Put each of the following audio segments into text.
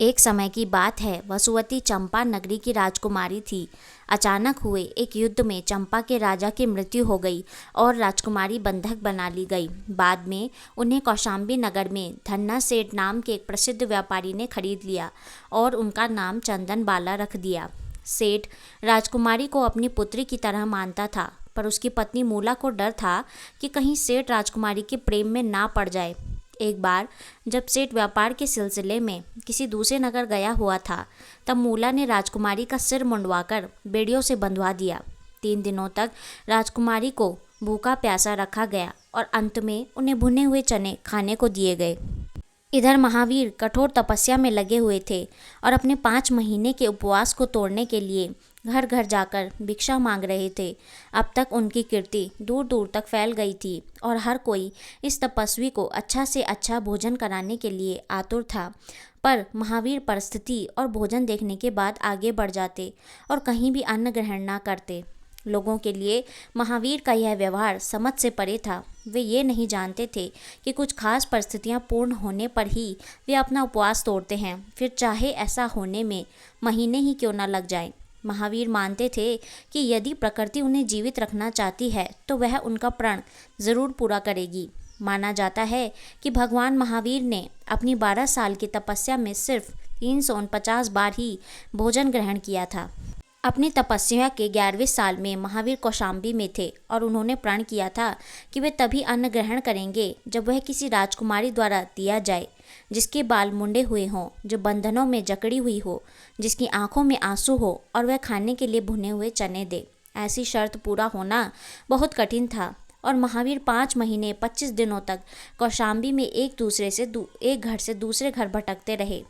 एक समय की बात है, वसुवती चंपा नगरी की राजकुमारी थी। अचानक हुए एक युद्ध में चंपा के राजा की मृत्यु हो गई और राजकुमारी बंधक बना ली गई। बाद में उन्हें कौशाम्बी नगर में धन्ना सेठ नाम के एक प्रसिद्ध व्यापारी ने खरीद लिया और उनका नाम चंदन बाला रख दिया। सेठ राजकुमारी को अपनी पुत्री की तरह मानता था, पर उसकी पत्नी मूला को डर था कि कहीं सेठ राजकुमारी के प्रेम में ना पड़ जाए। एक बार जब सेठ व्यापार के सिलसिले में किसी दूसरे नगर गया हुआ था, तब मूला ने राजकुमारी का सिर मुंडवाकर बेड़ियों से बंधवा दिया। 3 दिनों तक राजकुमारी को भूखा प्यासा रखा गया और अंत में उन्हें भुने हुए चने खाने को दिए गए। इधर महावीर कठोर तपस्या में लगे हुए थे और अपने 5 महीने के उपवास को तोड़ने के लिए घर घर जाकर भिक्षा मांग रहे थे। अब तक उनकी कीर्ति दूर दूर तक फैल गई थी और हर कोई इस तपस्वी को अच्छा से अच्छा भोजन कराने के लिए आतुर था। पर महावीर परिस्थिति और भोजन देखने के बाद आगे बढ़ जाते और कहीं भी अन्न ग्रहण न करते। लोगों के लिए महावीर का यह व्यवहार समझ से परे था। वे ये नहीं जानते थे कि कुछ खास परिस्थितियां पूर्ण होने पर ही वे अपना उपवास तोड़ते हैं, फिर चाहे ऐसा होने में महीने ही क्यों न लग जाएं। महावीर मानते थे कि यदि प्रकृति उन्हें जीवित रखना चाहती है तो वह उनका प्रण जरूर पूरा करेगी। माना जाता है कि भगवान महावीर ने अपनी 12 साल की तपस्या में सिर्फ 349 बार ही भोजन ग्रहण किया था। अपनी तपस्या के 11वें साल में महावीर कौशाम्बी में थे और उन्होंने प्रण किया था कि वे तभी अन्न ग्रहण करेंगे जब वह किसी राजकुमारी द्वारा दिया जाए, जिसके बाल मुंडे हुए हों, जो बंधनों में जकड़ी हुई हो, जिसकी आंखों में आंसू हो और वह खाने के लिए भुने हुए चने दे। ऐसी शर्त पूरा होना बहुत कठिन था और महावीर 5 महीने 25 दिनों तक कौशाम्बी में एक घर से दूसरे घर भटकते रहे।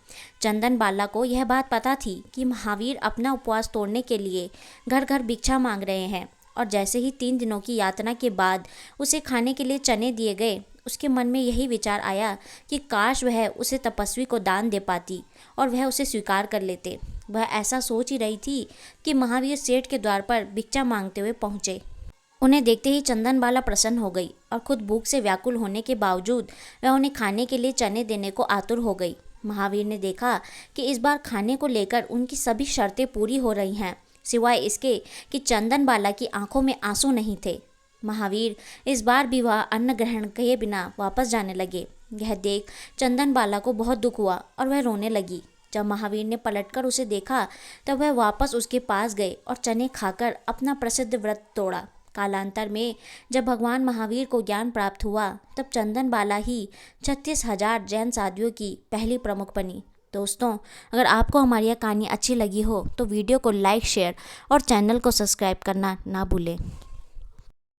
चंदन बाला को यह बात पता थी कि महावीर अपना उपवास तोड़ने के लिए घर घर भिक्षा मांग रहे हैं और जैसे ही 3 दिनों की यातना के बाद उसे खाने के लिए चने दिए गए, उसके मन में यही विचार आया कि काश वह उसे तपस्वी को दान दे पाती और वह उसे स्वीकार कर लेते। वह ऐसा सोच ही रही थी कि महावीर सेठ के द्वार पर भिक्षा मांगते हुए पहुँचे। उन्हें देखते ही चंदन बाला प्रसन्न हो गई और खुद भूख से व्याकुल होने के बावजूद वह उन्हें खाने के लिए चने देने को आतुर हो गई। महावीर ने देखा कि इस बार खाने को लेकर उनकी सभी शर्तें पूरी हो रही हैं, सिवाय इसके कि चंदन बाला की आंखों में आंसू नहीं थे। महावीर इस बार भी वह अन्न ग्रहण किए बिना वापस जाने लगे। यह देख चंदन बाला को बहुत दुख हुआ और वह रोने लगी। जब महावीर ने पलटकर उसे देखा तब वह वापस उसके पास गए और चने खाकर अपना प्रसिद्ध व्रत तोड़ा। कालांतर में जब भगवान महावीर को ज्ञान प्राप्त हुआ तब चंदन बाला ही 36,000 जैन साधुओं की पहली प्रमुख बनी। दोस्तों, अगर आपको हमारी यह कहानी अच्छी लगी हो तो वीडियो को लाइक, शेयर और चैनल को सब्सक्राइब करना ना भूलें।